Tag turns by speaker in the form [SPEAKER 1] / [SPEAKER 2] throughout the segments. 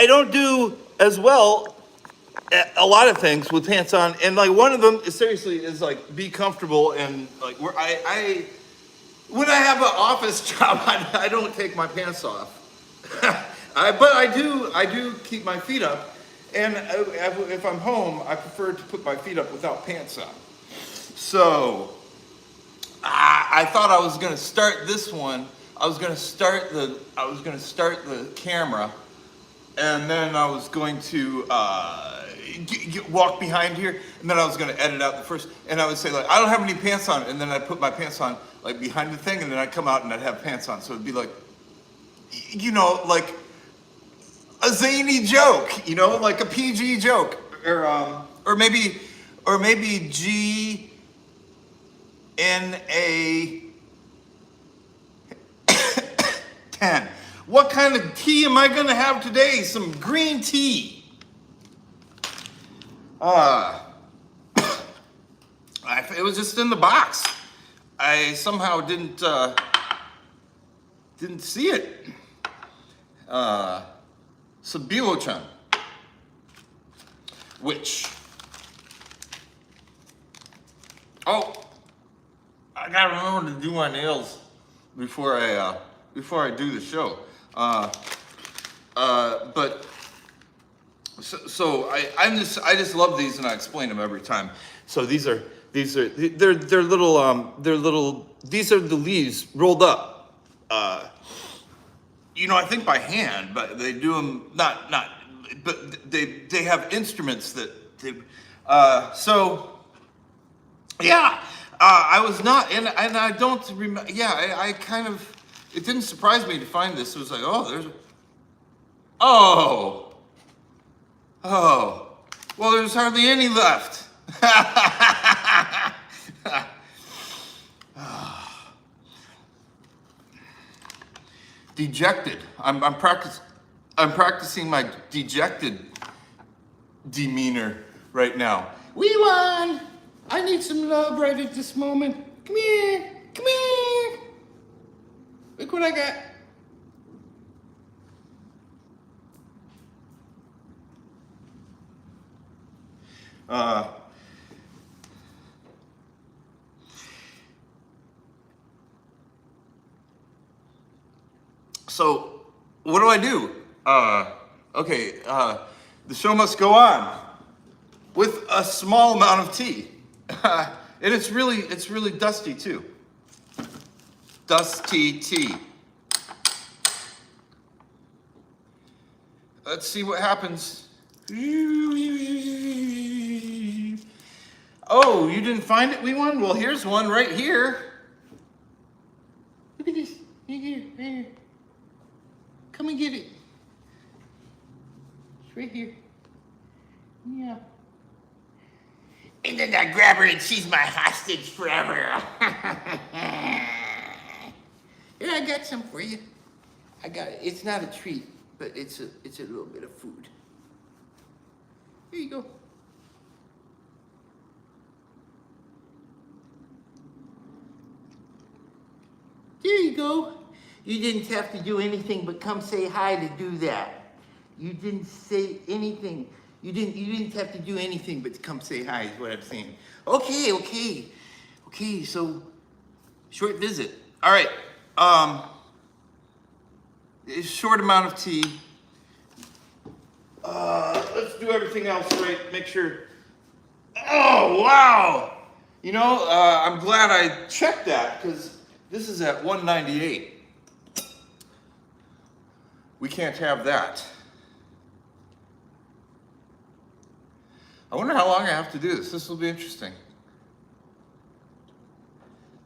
[SPEAKER 1] I don't do as well at a lot of things with pants on, and like one of them is seriously is like be comfortable and like where I when I have an office job, I don't take my pants off. But I do keep my feet up, and if I'm home, I prefer to put my feet up without pants on. So I thought I was gonna start this one. I was gonna start the camera, and then I was going to walk behind here, and then I was gonna edit out the first, and I would say like I don't have any pants on, and then I'd put my pants on like behind the thing, and then I'd come out and I'd have pants on, so it'd be like, like a zany joke, like a PG joke, or maybe GNA 10. What kind of tea am I gonna have today? Some green tea. It was just in the box. I somehow didn't see it. Sabilo-chan, which, I gotta remember to do my nails before I do the show. But so I just love these, and I explain them every time. So they're little. These are the leaves rolled up. I think by hand, but they do them but they have instruments that they. So yeah, I was not, and I don't remember. Yeah, I kind of. It didn't surprise me to find this. It was like, well, there's hardly any left. Dejected. I'm practicing my dejected demeanor right now. We won. I need some love right at this moment. Come here. Come here. Look what I got. So, what do I do? The show must go on with a small amount of tea. And it's really dusty too. Dusty tea. Let's see what happens. Oh, you didn't find it, we won? Well, here's one right here. Look at this. Right here. Come and get it. It's right here. Yeah. And then I grab her and she's my hostage forever. Here, I got some for you. I got it. It's not a treat, but it's a little bit of food. Here you go. There you go. You didn't have to do anything but come say hi to do that. You didn't say anything. You didn't have to do anything but come say hi is what I'm saying. Okay, so short visit. All right. A short amount of tea. Let's do everything else right. Make sure. Oh, wow. I'm glad I checked that because this is at 198. We can't have that. I wonder how long I have to do this. This will be interesting.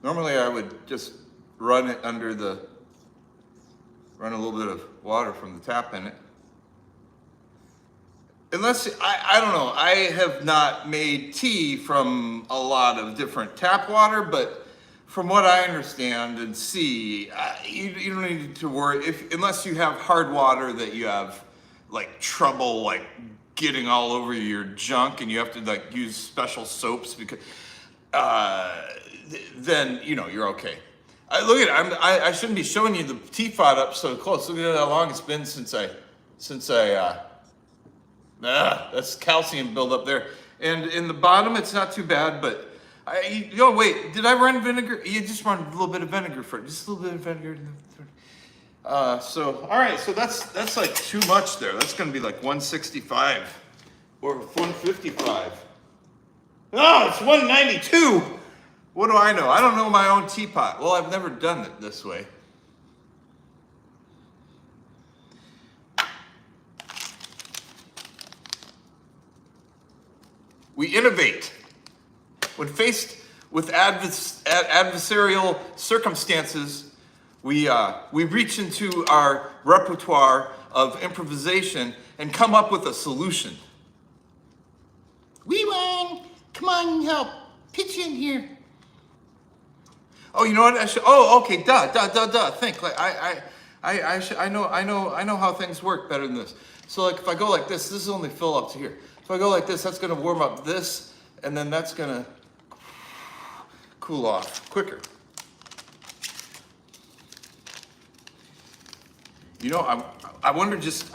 [SPEAKER 1] Normally I would just run a little bit of water from the tap in it. Unless, I don't know, I have not made tea from a lot of different tap water, but from what I understand and see, you don't need to worry, unless you have hard water that you have like trouble like getting all over your junk and you have to like use special soaps because, then you're okay. Look at it, I shouldn't be showing you the teapot up so close. Look at how long it's been since I since that's calcium buildup there. And in the bottom, it's not too bad, but wait, did I run vinegar? You just run a little bit of vinegar for it, just a little bit of vinegar. All right, so that's like too much there. That's gonna be like 165 or 155. No, it's 192. What do I know? I don't know my own teapot. Well, I've never done it this way. We innovate. When faced with adversarial circumstances, we reach into our repertoire of improvisation and come up with a solution. Wee-wang, come on, help, pitch in here. Oh, you know what? Okay, think like I know how things work better than this. So like if I go like this is only fill up to here. If I go like this, that's gonna warm up this, and then that's gonna cool off quicker. You know, I wonder if just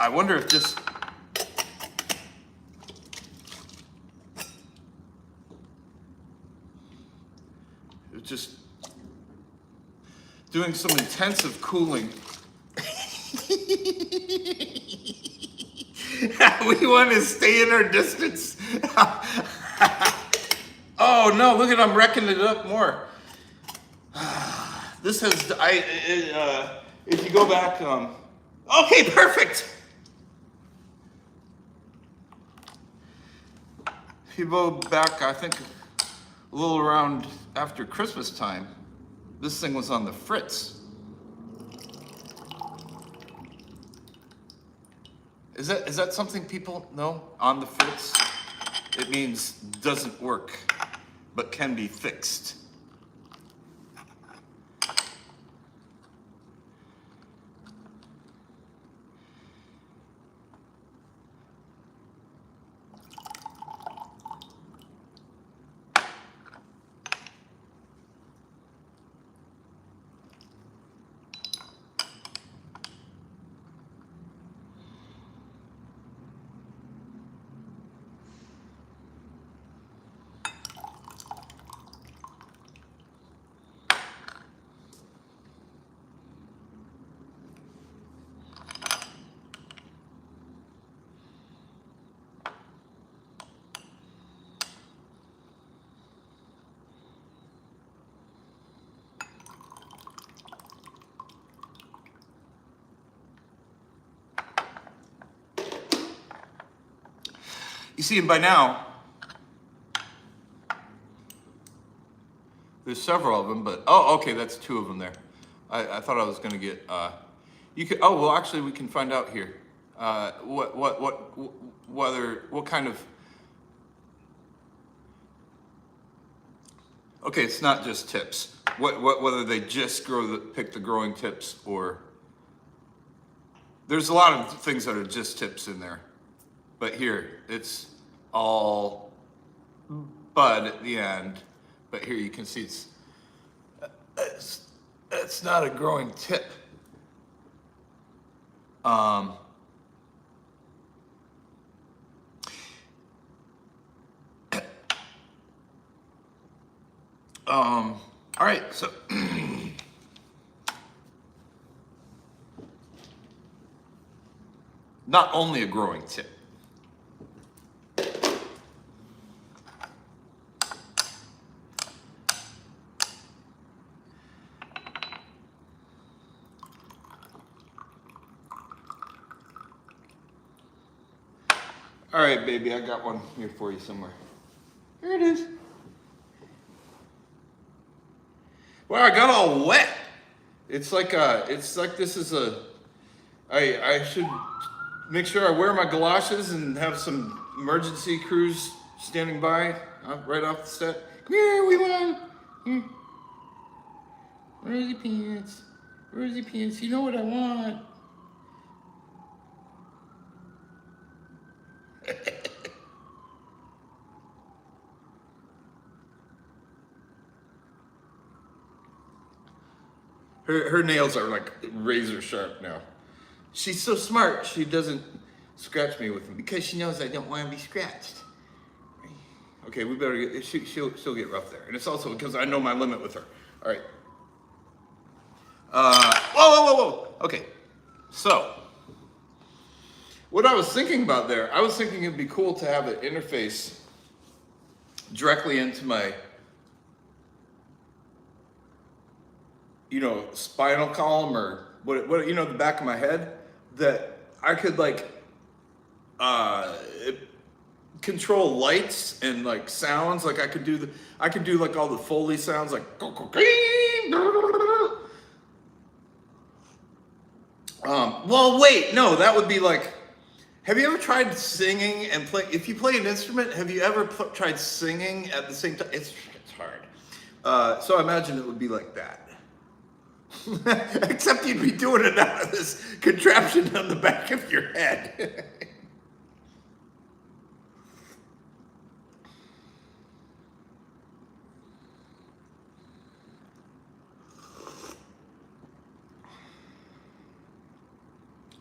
[SPEAKER 1] doing some intensive cooling. We want to stay in our distance. Oh no, look at I'm wrecking it up more. This has, if you go back, okay, perfect. If you go back, I think a little around after Christmas time, this thing was on the fritz. Is that something people know? On the fritz? It means doesn't work, but can be fixed. You see, and by now, there's several of them, but, oh, okay, that's two of them there. I thought I was gonna get, you could, oh, well, actually, we can find out here. What kind of, okay, it's not just tips. Whether they just pick the growing tips or, there's a lot of things that are just tips in there. But here, it's all bud at the end. But here you can see it's not a growing tip. All right, so not only a growing tip. All right, baby, I got one here for you somewhere. Here it is. Wow, I got all wet. It's like this is I should make sure I wear my galoshes and have some emergency crews standing by right off the set. Come here, everyone. Here. Where's your pants? Where's your pants? You know what I want. Her nails are like razor sharp now. She's so smart. She doesn't scratch me with them because she knows I don't want to be scratched. Okay, we better get, she'll get rough there. And it's also because I know my limit with her. All right. Whoa. Okay, so what I was thinking about there, I was thinking it'd be cool to have an interface directly into my, spinal column or what, the back of my head, that I could control lights and like sounds. Like I could do like all the Foley sounds, like well, wait, no, that would be like, have you ever tried singing and play? If you play an instrument, have you ever tried singing at the same time? It's hard. So I imagine it would be like that. Except you'd be doing it out of this contraption on the back of your head.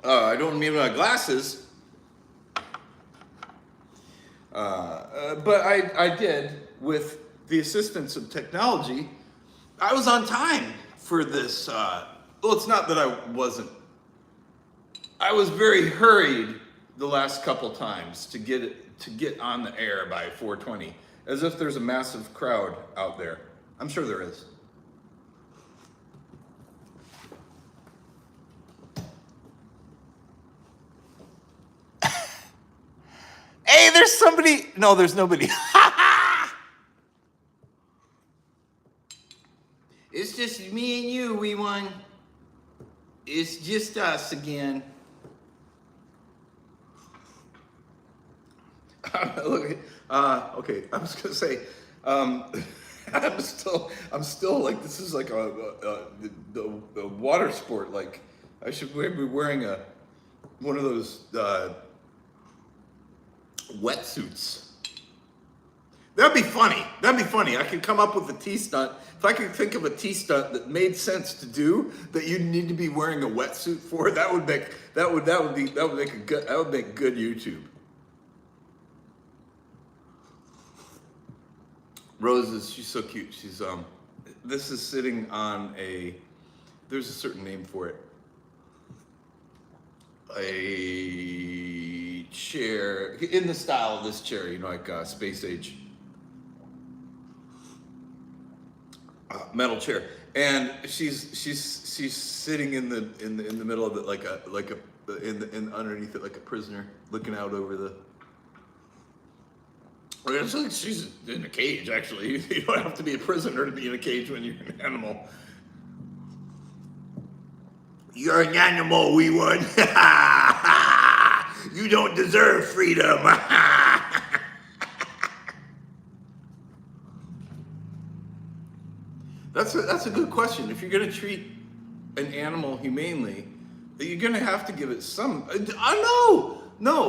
[SPEAKER 1] I don't need my glasses. But I did, with the assistance of technology, I was on time for this. Well, it's not that I wasn't. I was very hurried the last couple times to get on the air by 4:20, as if there's a massive crowd out there. I'm sure there is. Hey, there's somebody. No, there's nobody. It's just me and you, wee one. It's just us again. Okay, I was gonna say, I'm still like, this is like the water sport. Like, I should be wearing one of those wetsuits. That'd be funny. I could come up with a T-stunt. If I could think of a T-stunt that made sense to do, that you need to be wearing a wetsuit for, that would make good YouTube. Rose she's so cute. She's this is sitting on there's a certain name for it. A chair in the style of this chair, like space age metal chair, and she's sitting in the middle of it like underneath it like a prisoner looking out over the. It's like she's in a cage. Actually, you don't have to be a prisoner to be in a cage when you're an animal. You're an animal, wee one. You don't deserve freedom. That's a good question. If you're going to treat an animal humanely, you're going to have to give it some. No.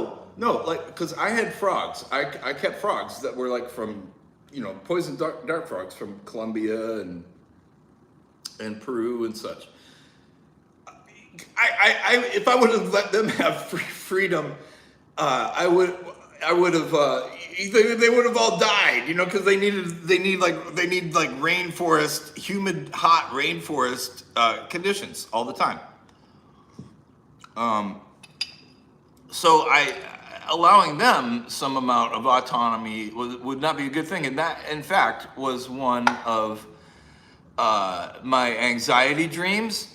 [SPEAKER 1] Like, because I had frogs. I kept frogs that were like from, poison dart frogs from Colombia and Peru and such. If I would have let them have freedom, I would have. They would have all died, because they need rainforest, humid, hot rainforest conditions all the time. So allowing them some amount of autonomy would not be a good thing, and that, in fact, was one of my anxiety dreams.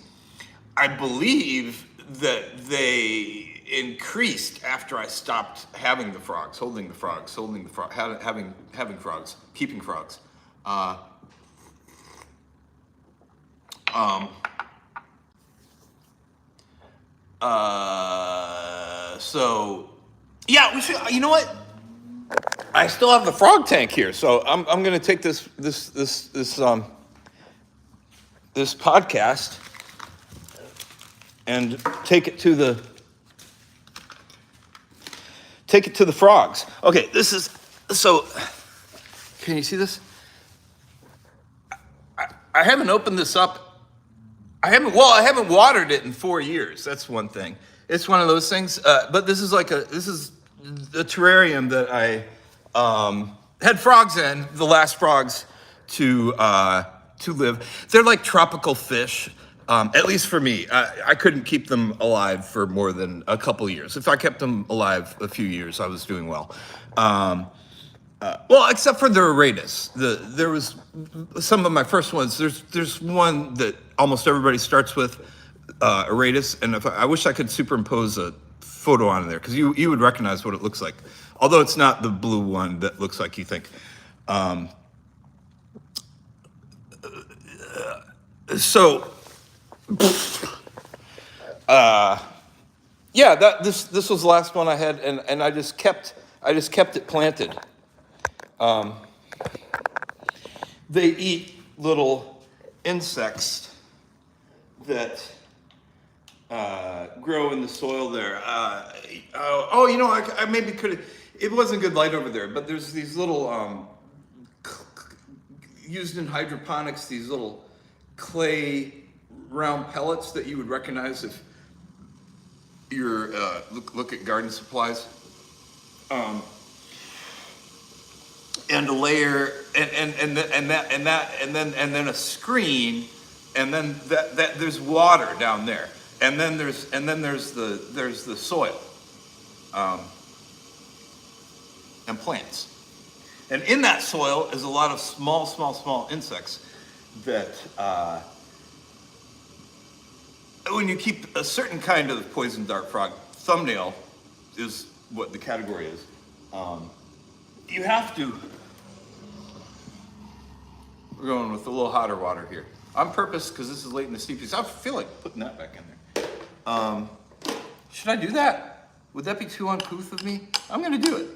[SPEAKER 1] I believe that they increased after I stopped having the frogs, holding the frogs, having frogs, keeping frogs. So yeah, we should. You know what? I still have the frog tank here, so I'm gonna take this podcast and take it to the frogs. Okay, this is so. Can you see this? I haven't opened this up. I haven't watered it in 4 years. That's one thing. It's one of those things. But this is the terrarium that I had frogs in, the last frogs to live. They're like tropical fish. At least for me, I couldn't keep them alive for more than a couple years. If I kept them alive a few years, I was doing well. Well, except for the Auratus. There was some of my first ones. There's one that almost everybody starts with, Auratus, and I wish I could superimpose a photo on there because you would recognize what it looks like, although it's not the blue one that looks like you think. So, yeah, this was the last one I had, and I just kept it planted. They eat little insects that grow in the soil there. I maybe could. It wasn't good light over there, but there's these little used in hydroponics. These little clay round pellets that you would recognize if you're look at garden supplies. And a layer, and then a screen, and then that there's water down there, and then there's the soil, and plants, and in that soil is a lot of small insects that when you keep a certain kind of poison dart frog, thumbnail is what the category is. You have to. We're going with a little hotter water here on purpose because this is late in the steep. I feel like putting that back in there. Should I do that? Would that be too uncouth of me? I'm going to do it.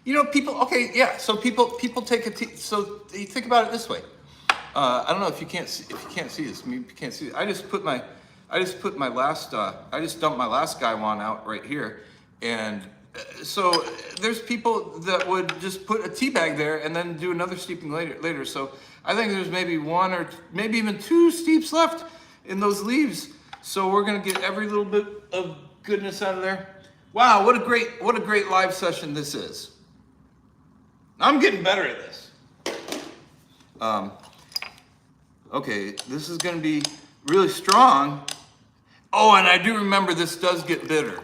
[SPEAKER 1] You know, people. Okay, yeah. So people take a. So you think about it this way. I don't know if you can't see. If you can't see this, maybe you can't see it. I just dumped my last Gaiwan out right here, and so there's people that would just put a tea bag there and then do another steeping later. So I think there's maybe one or maybe even two steeps left in those leaves. So we're gonna get every little bit of goodness out of there. Wow, what a great live session this is. I'm getting better at this. Okay, this is gonna be really strong. Oh, and I do remember this does get bitter.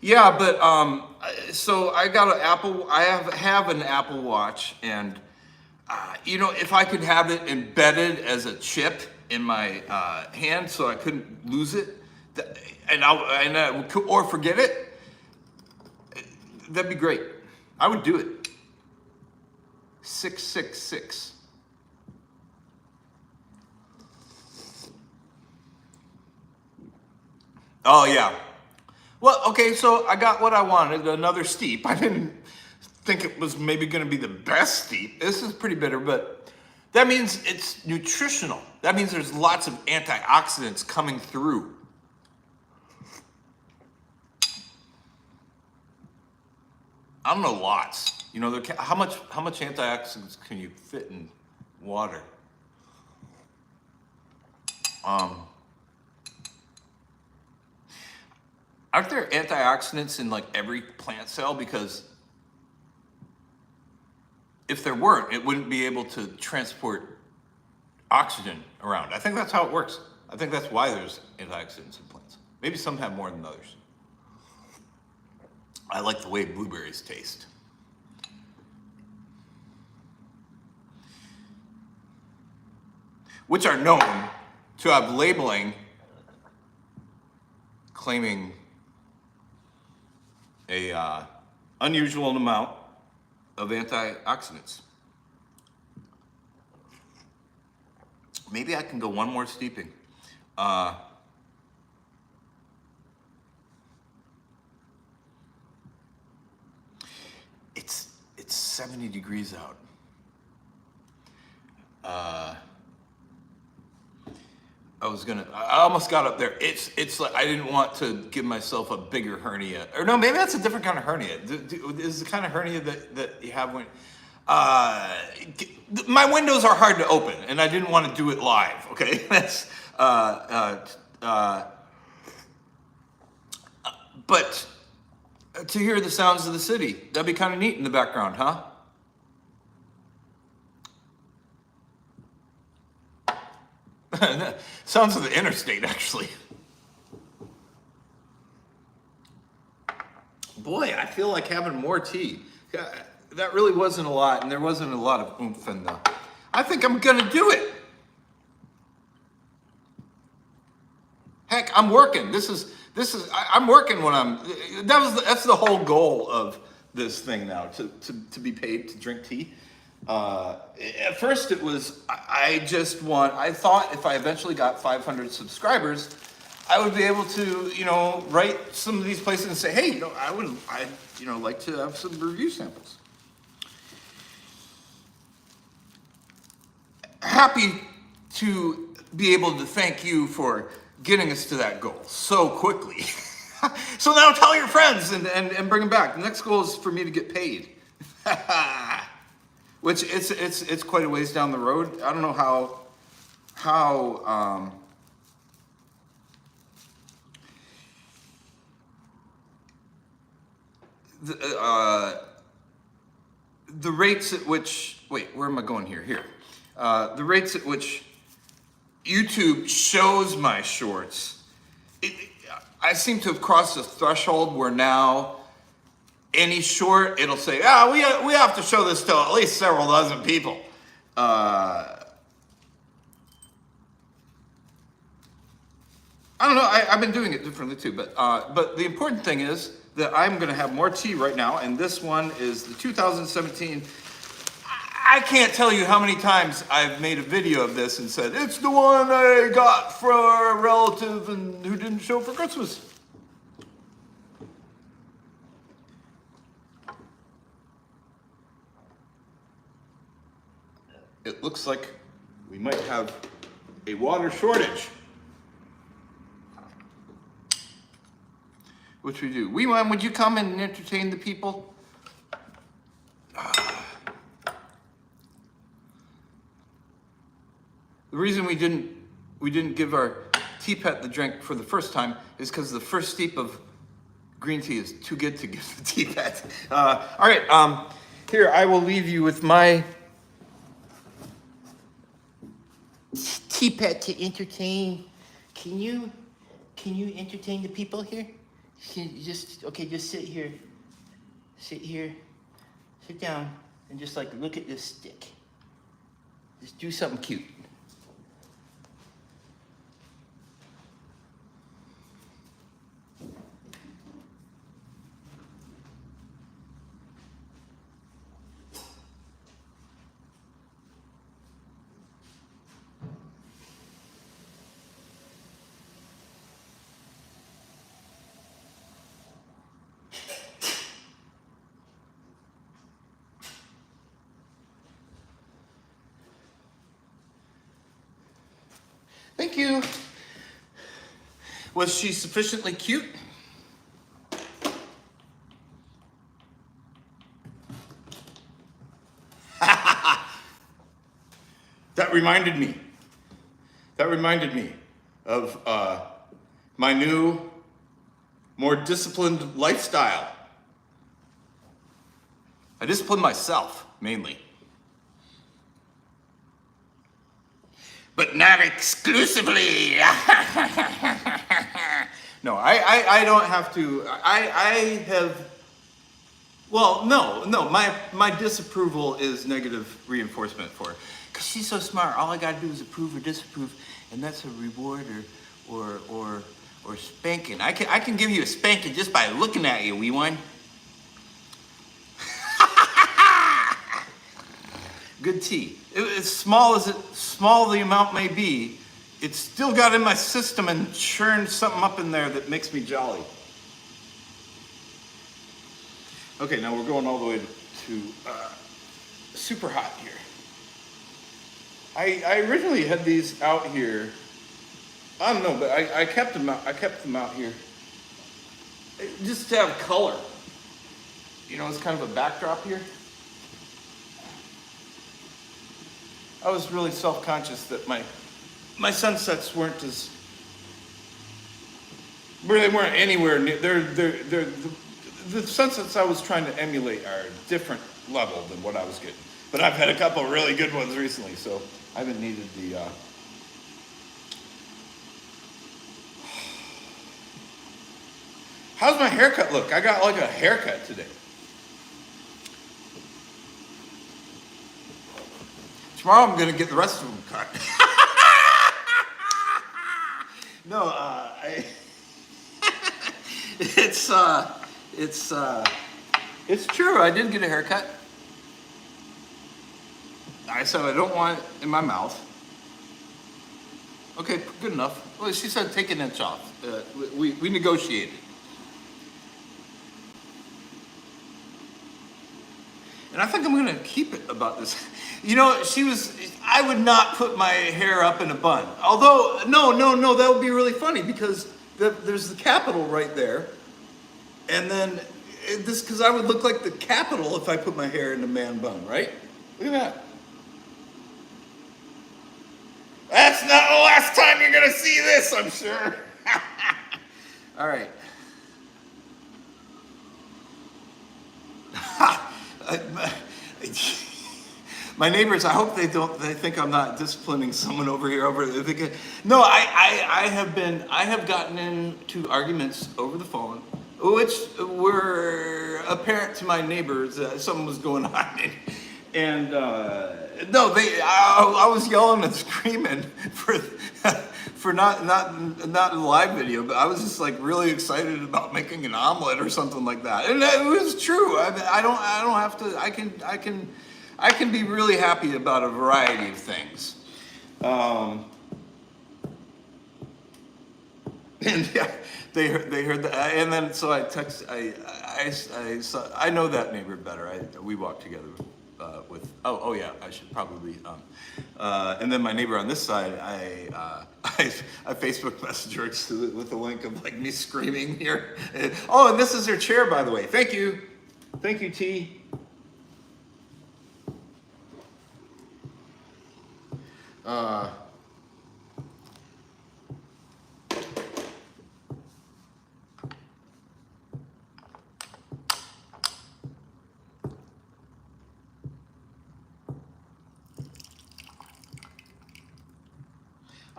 [SPEAKER 1] Yeah, but so I got an Apple. I have an Apple Watch, and if I could have it embedded as a chip in my hand, so I couldn't lose it, or forget it, that'd be great. I would do it. 666. Oh yeah. Well, okay, so I got what I wanted, another steep. I didn't think it was maybe gonna be the best steep. This is pretty bitter, but that means it's nutritional. That means there's lots of antioxidants coming through. I don't know, lots. How much antioxidants can you fit in water? Aren't there antioxidants in like every plant cell? Because if there weren't, it wouldn't be able to transport oxygen around. I think that's how it works. I think that's why there's antioxidants in plants. Maybe some have more than others. I like the way blueberries taste. Which are known to have labeling claiming a unusual amount of antioxidants. Maybe I can go one more steeping. It's 70 degrees out. I almost got up there. It's like I didn't want to give myself a bigger hernia. Or no, maybe that's a different kind of hernia. Is the kind of hernia that you have when, uh, my windows are hard to open, and I didn't want to do it live. Okay, that's but to hear the sounds of the city, that'd be kind of neat in the background, huh? Sounds of the interstate, actually. Boy, I feel like having more tea. That really wasn't a lot, and there wasn't a lot of oomph in the. I think I'm gonna do it. Heck, I'm working. I'm working when I'm. That's the whole goal of this thing now, to be paid to drink tea. At first it was, I thought if I eventually got 500 subscribers, I would be able to, write some of these places and say, hey, I'd like to have some review samples. Happy to be able to thank you for getting us to that goal so quickly. So now tell your friends and bring them back. The next goal is for me to get paid. Which it's quite a ways down the road. I don't know how the rates at which, wait, where am I going here? Here. The rates at which YouTube shows my shorts, I seem to have crossed a threshold where now any short, it'll say, we have to show this to at least several dozen people. I don't know, I've been doing it differently too, but the important thing is that I'm gonna have more tea right now, and this one is the 2017. I can't tell you how many times I've made a video of this and said, it's the one I got for a relative and who didn't show for Christmas. It looks like we might have a water shortage. Which we do. Wee Mom, would you come and entertain the people? The reason we didn't give our tea pet the drink for the first time is because the first steep of green tea is too good to give the tea pet. All right, here I will leave you with my tea pet to entertain. Can you entertain the people here? Just sit here. Sit down and just look at this stick. Just do something cute. Thank you. Was she sufficiently cute? That reminded me of my new, more disciplined lifestyle. I discipline myself, mainly. But not exclusively. No, I don't have to. I have. Well, no. My disapproval is negative reinforcement for her. Cause she's so smart. All I gotta do is approve or disapprove, and that's a reward or spanking. I can give you a spanking just by looking at you, wee one. Good tea. As small the amount may be, it's still got in my system and churned something up in there that makes me jolly. Okay, now we're going all the way to super hot here. I originally had these out here. I don't know, but I kept them out. I kept them out here just to have color. It's kind of a backdrop here. I was really self-conscious that my sunsets weren't they weren't anywhere near. The sunsets I was trying to emulate are a different level than what I was getting. But I've had a couple of really good ones recently, so I haven't needed the. How's my haircut look? I got like a haircut today. Tomorrow I'm gonna get the rest of them cut. No, it's true. I did get a haircut. I said I don't want it in my mouth. Okay, good enough. Well, she said take an inch off. We negotiated. And I think I'm gonna keep it about this. You know, I would not put my hair up in a bun. Although, no, that would be really funny because there's the Capitol right there. And then because I would look like the Capitol if I put my hair in a man bun, right? Look at that. That's not the last time you're gonna see this, I'm sure. All right. My neighbors, I hope they think I'm not disciplining someone over here. No, I have gotten into arguments over the phone, which were apparent to my neighbors. Something was going on, and no, I was yelling and screaming for not a live video, but I was just like really excited about making an omelet or something like that, and it was true. I don't have to. I can be really happy about a variety of things. And yeah, they heard that, and then so I text. I know that neighbor better. We walked together with. Oh yeah, I should probably. And then my neighbor on this side, I Facebook messaged her with a link of like me screaming here. Oh, and this is her chair, by the way. Thank you, T. I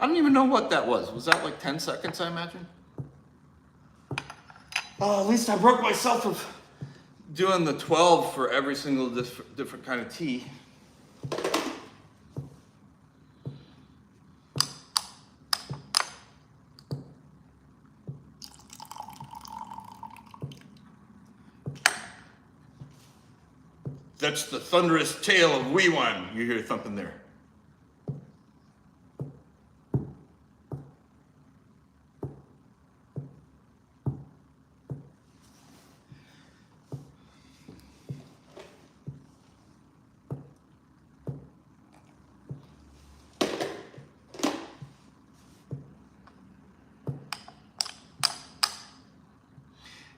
[SPEAKER 1] don't even know what that was. Was that like 10 seconds, I imagine? Oh, at least I broke myself of doing the 12 for every single different kind of tea. That's the thunderous tale of Wee One. You hear thumping there.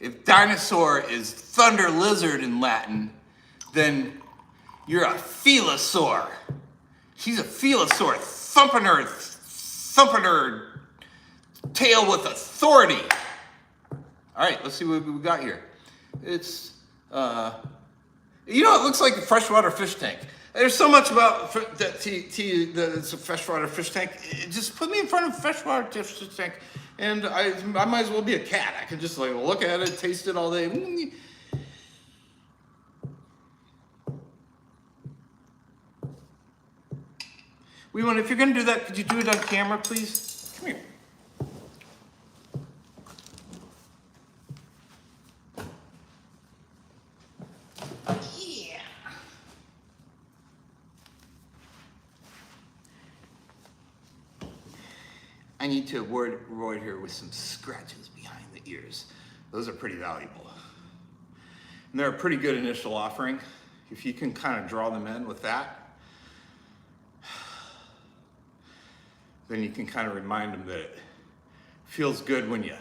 [SPEAKER 1] If dinosaur is thunder lizard in Latin, then you're a Felosaur. She's a Felosaur, thumping her tail with authority. All right, let's see what we got here. It's, it looks like a freshwater fish tank. There's so much about that tea that it's a freshwater fish tank. Just put me in front of a freshwater fish tank, and I might as well be a cat. I can just like look at it, taste it all day. If you're gonna do that, could you do it on camera, please? Come here. Yeah. I need to avoid here with some scratches behind the ears. Those are pretty valuable. And they're a pretty good initial offering. If you can kind of draw them in with that, then you can kind of remind them that it feels good when you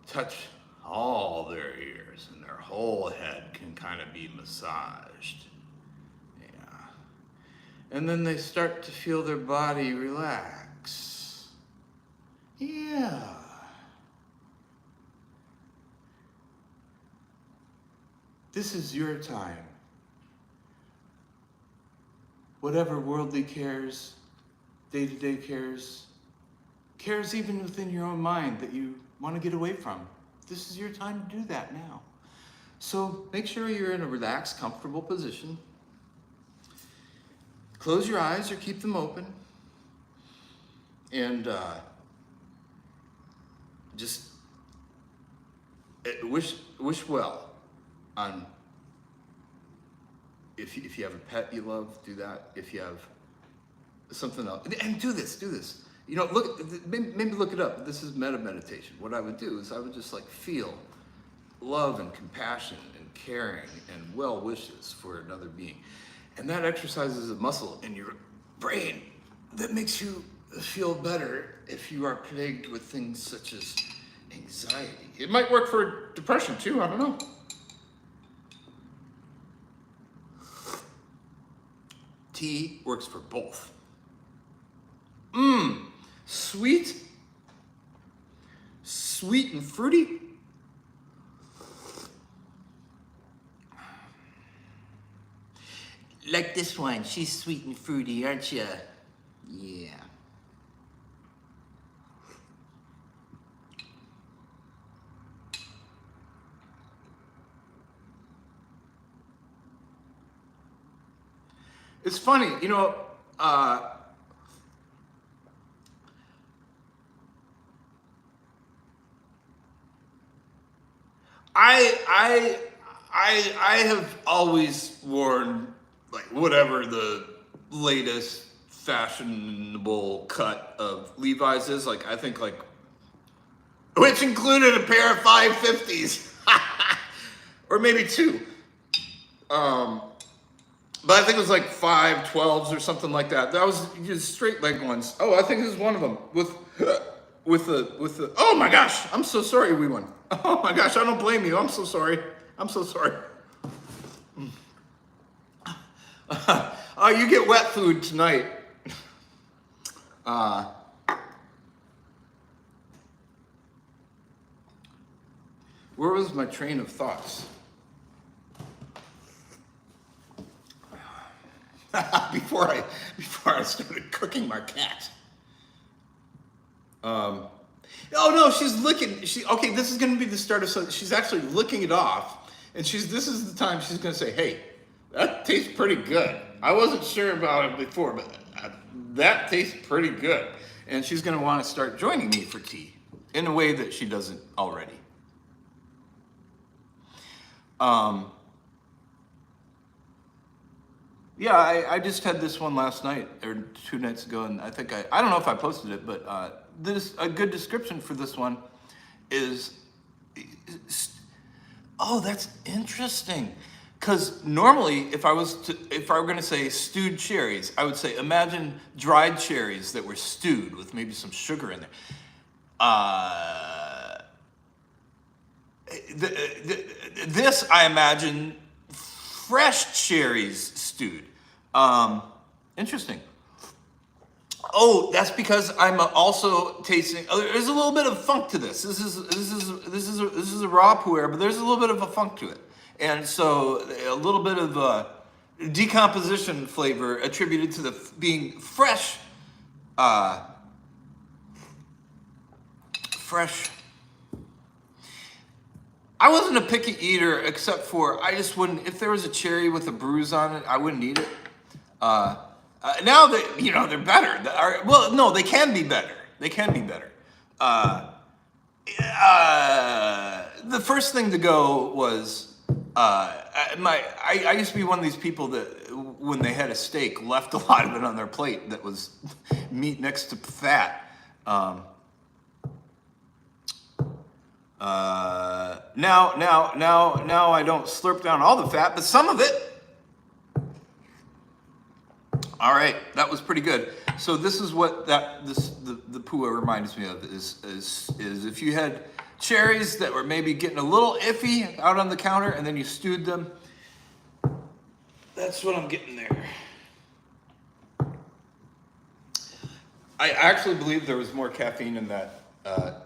[SPEAKER 1] touch all their ears and their whole head can kind of be massaged. Yeah. And then they start to feel their body relax. Yeah. This is your time. Whatever worldly cares, day-to-day cares even within your own mind that you want to get away from. This is your time to do that now. So make sure you're in a relaxed, comfortable position. Close your eyes or keep them open. And just wish well on, if you have a pet you love, do that. If you have something else, and do this. You know, maybe look it up. This is meta meditation. What I would do is I would just like feel love and compassion and caring and well wishes for another being. And that exercises a muscle in your brain that makes you feel better if you are plagued with things such as anxiety. It might work for depression too, I don't know. Tea works for both. Sweet and fruity. Like this one, she's sweet and fruity, aren't you? Yeah. It's funny, you know, I have always worn like whatever the latest fashionable cut of Levi's is. Like I think like, which included a pair of 550s, or maybe two. But I think it was like 512s or something like that. That was just straight leg ones. Oh, I think this is one of them with the. Oh my gosh, I'm so sorry, wee one. Oh my gosh, I don't blame you. I'm so sorry. Oh, you get wet food tonight. Where was my train of thoughts? before I started cooking my cat. Oh no, she's licking. Okay, this is gonna be the start of something. She's actually licking it off, and this is the time she's gonna say, "Hey, that tastes pretty good. I wasn't sure about it before, but that tastes pretty good." And she's gonna want to start joining me for tea in a way that she doesn't already. Yeah, I just had this one last night or 2 nights ago, and I think I don't know if I posted it, but a good description for this one is, oh, that's interesting. Because normally, if I were going to say stewed cherries, I would say imagine dried cherries that were stewed with maybe some sugar in there. This I imagine fresh cherries stewed. Interesting. Oh, that's because I'm also tasting. There's a little bit of funk to this. This is a raw pu'er, but there's a little bit of a funk to it, and so a little bit of decomposition flavor attributed to the being fresh. Fresh. I wasn't a picky eater, except for I just wouldn't. If there was a cherry with a bruise on it, I wouldn't eat it. Now that they're better. Well, no, they can be better. They can be better. The first thing to go was I used to be one of these people that when they had a steak, left a lot of it on their plate that was meat next to fat. Now I don't slurp down all the fat, but some of it. All right, that was pretty good. So this is what the pu'er reminds me of is if you had cherries that were maybe getting a little iffy out on the counter and then you stewed them. That's what I'm getting there. I actually believe there was more caffeine in that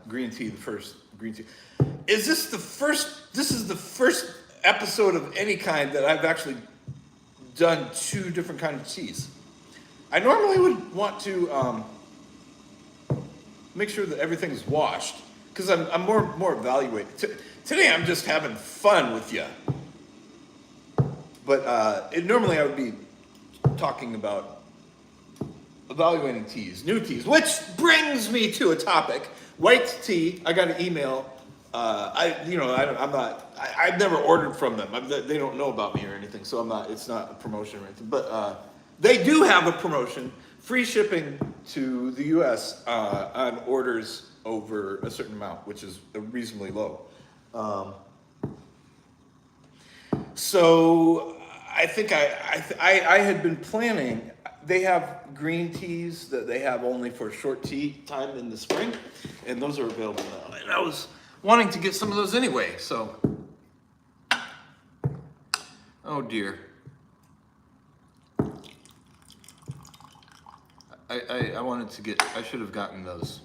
[SPEAKER 1] green tea, the first green tea. Is this the first? This is the first episode of any kind that I've actually done two different kinds of teas. I normally would want to make sure that everything's washed because I'm more evaluating. Today I'm just having fun with you. But normally I would be talking about evaluating teas, new teas, which brings me to a topic. White tea. I got an email. I've never ordered from them. They don't know about me or anything, so I'm not. It's not a promotion or anything. But they do have a promotion, free shipping to the U.S. On orders over a certain amount, which is reasonably low. So I think I had been planning. They have green teas that they have only for short tea time in the spring, and those are available now. And I was wanting to get some of those anyway, so. Oh dear. I wanted to get, I should have gotten those.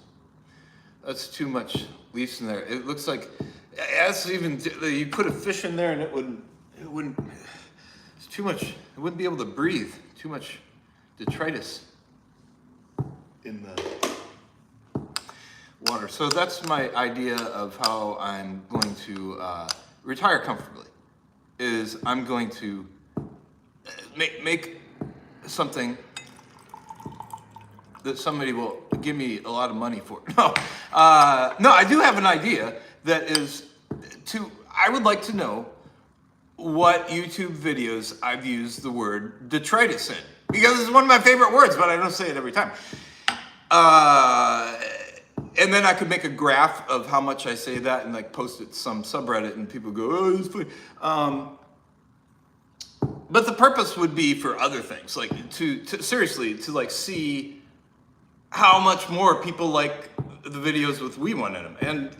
[SPEAKER 1] That's too much leaves in there. It looks like, as even, you put a fish in there and it wouldn't, it's too much, it wouldn't be able to breathe. Too much detritus in the water. So that's my idea of how I'm going to retire comfortably, is I'm going to make something that somebody will give me a lot of money for. No, I do have an idea that is I would like to know what YouTube videos I've used the word detritus in, because it's one of my favorite words, but I don't say it every time. And then I could make a graph of how much I say that and like post it to some subreddit and people go, oh, it's funny. But the purpose would be for other things, like to seriously, to like see how much more people like the videos with We1 in them. And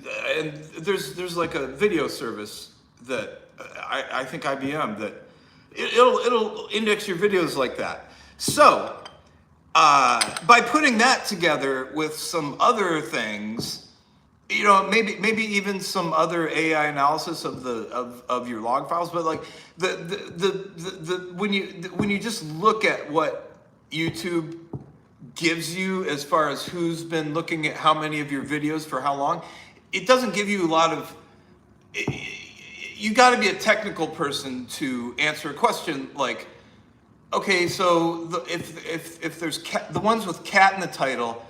[SPEAKER 1] there's like a video service that I think IBM that it'll index your videos like that. So by putting that together with some other things, you know, maybe even some other AI analysis of your log files, but like when you just look at what YouTube gives you as far as who's been looking at how many of your videos for how long, it doesn't give you a lot of. You got to be a technical person to answer a question like, okay, so if there's the ones with cat in the title,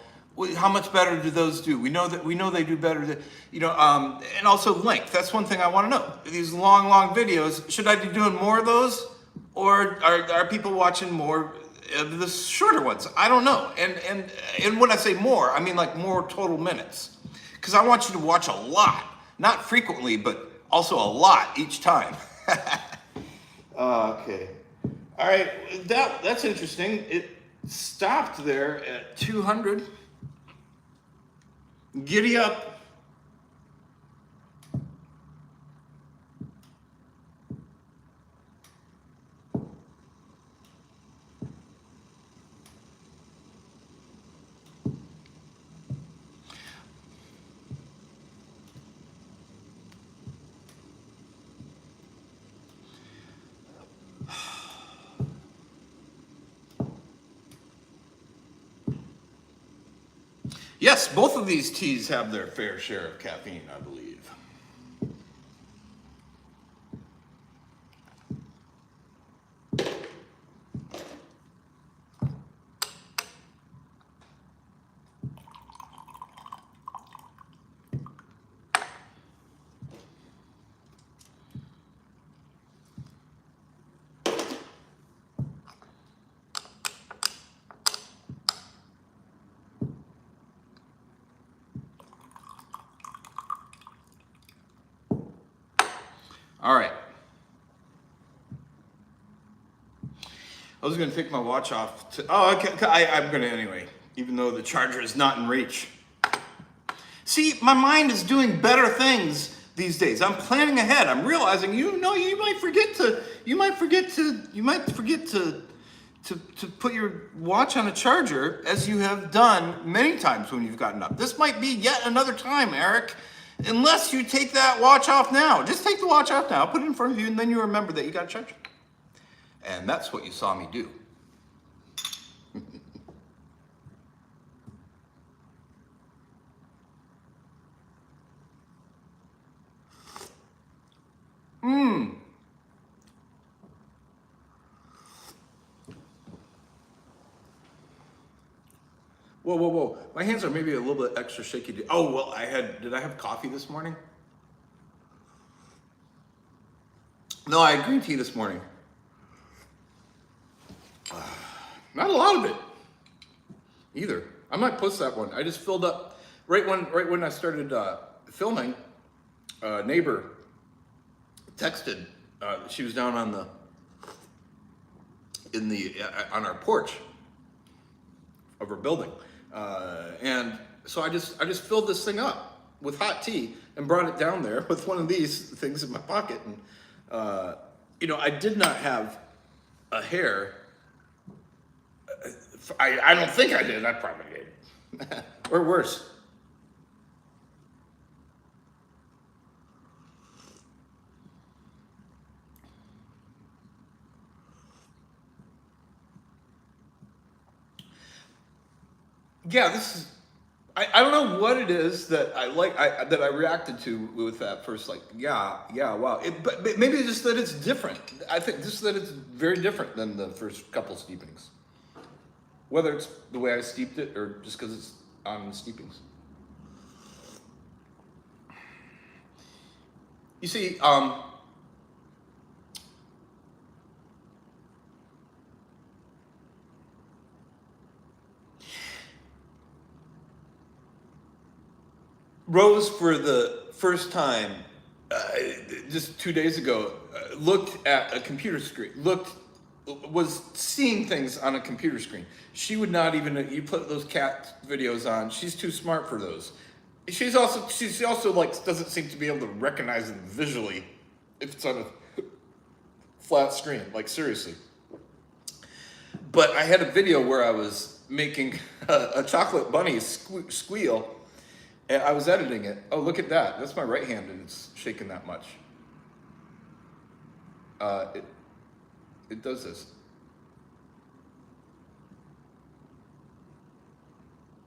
[SPEAKER 1] how much better do those do? We know they do better than, and also length. That's one thing I want to know. These long videos, should I be doing more of those, or are people watching more of the shorter ones? I don't know. And when I say more, I mean like more total minutes, because I want you to watch a lot, not frequently, but also a lot each time. Okay. All right. That's interesting. It stopped there at 200. Giddy up. Yes, both of these teas have their fair share of caffeine, I believe. All right. I was going to take my watch off. I'm going to anyway, even though the charger is not in reach. See, my mind is doing better things these days. I'm planning ahead. I'm realizing, you might forget to to put your watch on a charger, as you have done many times when you've gotten up. This might be yet another time, Eric, unless you take that watch off now. Just take the watch off now, put it in front of you, and then you remember that you got to charge it. And that's what you saw me do. Whoa, whoa, whoa. My hands are maybe a little bit extra shaky. Oh, well, did I have coffee this morning? No, I had green tea this morning. Not a lot of it either. I might post that one. I just filled up right when I started filming. A neighbor texted. She was down on our porch of her building, and so I just filled this thing up with hot tea and brought it down there with one of these things in my pocket. And I did not have a hair. I don't think I did. I probably did. Or worse. Yeah, this is. I don't know what it is that I like. That I reacted to with that first, like, yeah, wow. But maybe it's just that it's different. I think just that it's very different than the first couple steepings. Whether it's the way I steeped it or just because it's on steepings. You see, Rose, for the first time, just 2 days ago, looked at a computer screen, was seeing things on a computer screen. She would not even, you put those cat videos on, she's too smart for those. She also like doesn't seem to be able to recognize them visually if it's on a flat screen, like seriously. But I had a video where I was making a chocolate bunny squeal, and I was editing it. Oh, look at that. That's my right hand, and it's shaking that much. It does this.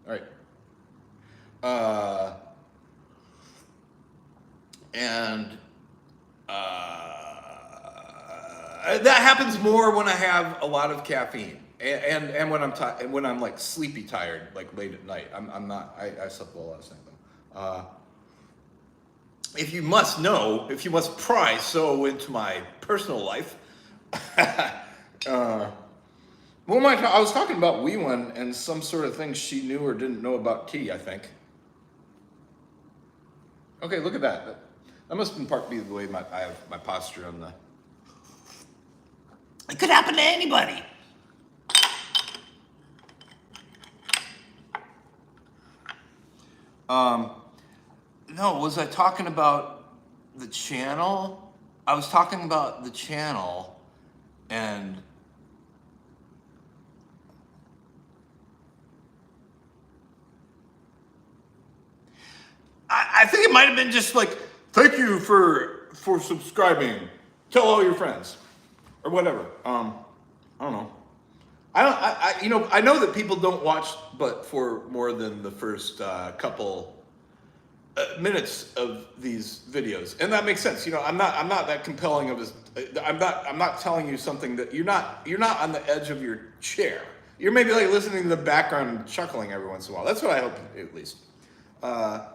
[SPEAKER 1] All right. That happens more when I have a lot of caffeine, and when I'm like sleepy tired, like late at night. I'm not. I slept well last night though. If you must pry so into my personal life. I was talking about Wee One and some sort of thing she knew or didn't know about tea, I think. Okay, look at that. That must in part be the way I have my posture on the... It could happen to anybody. No, was I talking about the channel? I was talking about the channel, and I think it might have been just like, thank you for subscribing. Tell all your friends, or whatever. I don't know. I know that people don't watch, but for more than the first couple minutes of these videos, and that makes sense. I'm not that compelling of I'm not telling you something that you're not on the edge of your chair. You're maybe like listening to the background and chuckling every once in a while. That's what I hope, at least. I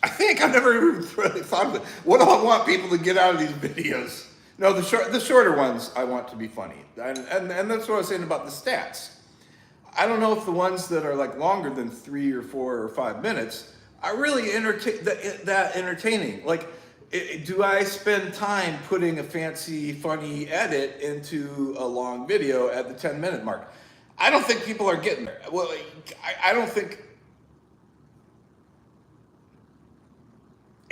[SPEAKER 1] think I've never really thought of it. What do I want people to get out of these videos? No, the shorter ones I want to be funny, and that's what I was saying about the stats. I don't know if the ones that are like longer than 3 or 4 or 5 minutes are really that entertaining. Like, do I spend time putting a fancy, funny edit into a long video at the 10-minute mark? I don't think people are getting there. Well, I don't think.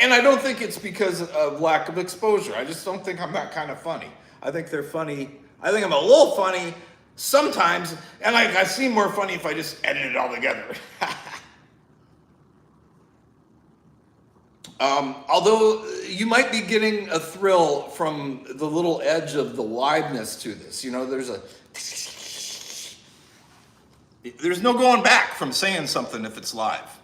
[SPEAKER 1] And I don't think it's because of lack of exposure. I just don't think I'm that kind of funny. I think they're funny. I think I'm a little funny sometimes, and I seem more funny if I just edit it all together. Although you might be getting a thrill from the little edge of the liveness to this. You know, there's no going back from saying something if it's live.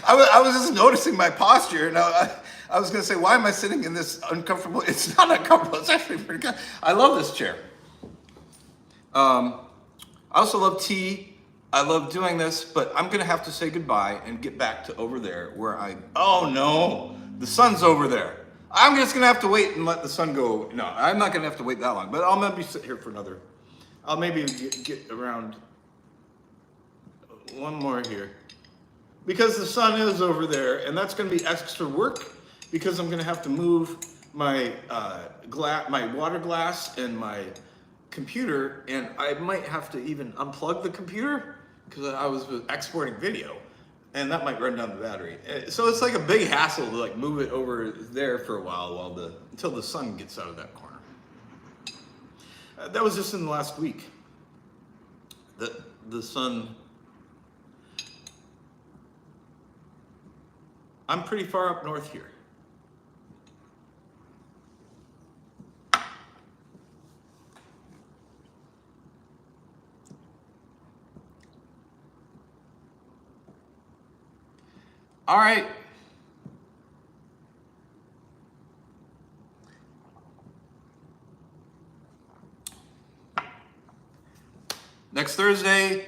[SPEAKER 1] I was just noticing my posture, and I was going to say, why am I sitting in this uncomfortable? It's not uncomfortable. It's actually pretty good. I love this chair. I also love tea. I love doing this, but I'm going to have to say goodbye and get back to over there where oh no, the sun's over there. I'm just going to have to wait and let the sun go. No, I'm not going to have to wait that long, but I'll maybe sit here for another. I'll maybe get around one more here. Because the sun is over there, and that's going to be extra work because I'm going to have to move my my water glass and my computer, and I might have to even unplug the computer because I was exporting video, and that might run down the battery. So it's like a big hassle to like move it over there for a while until the sun gets out of that corner. That was just in the last week. The sun. I'm pretty far up north here. All right. Next Thursday,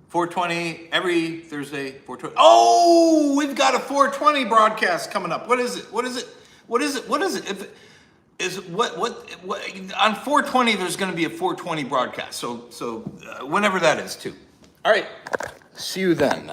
[SPEAKER 1] 420, every Thursday, 420. Oh, we've got a 420 broadcast coming up. What is it? On 420, there's going to be a 420 broadcast. So whenever that is too. All right. See you then.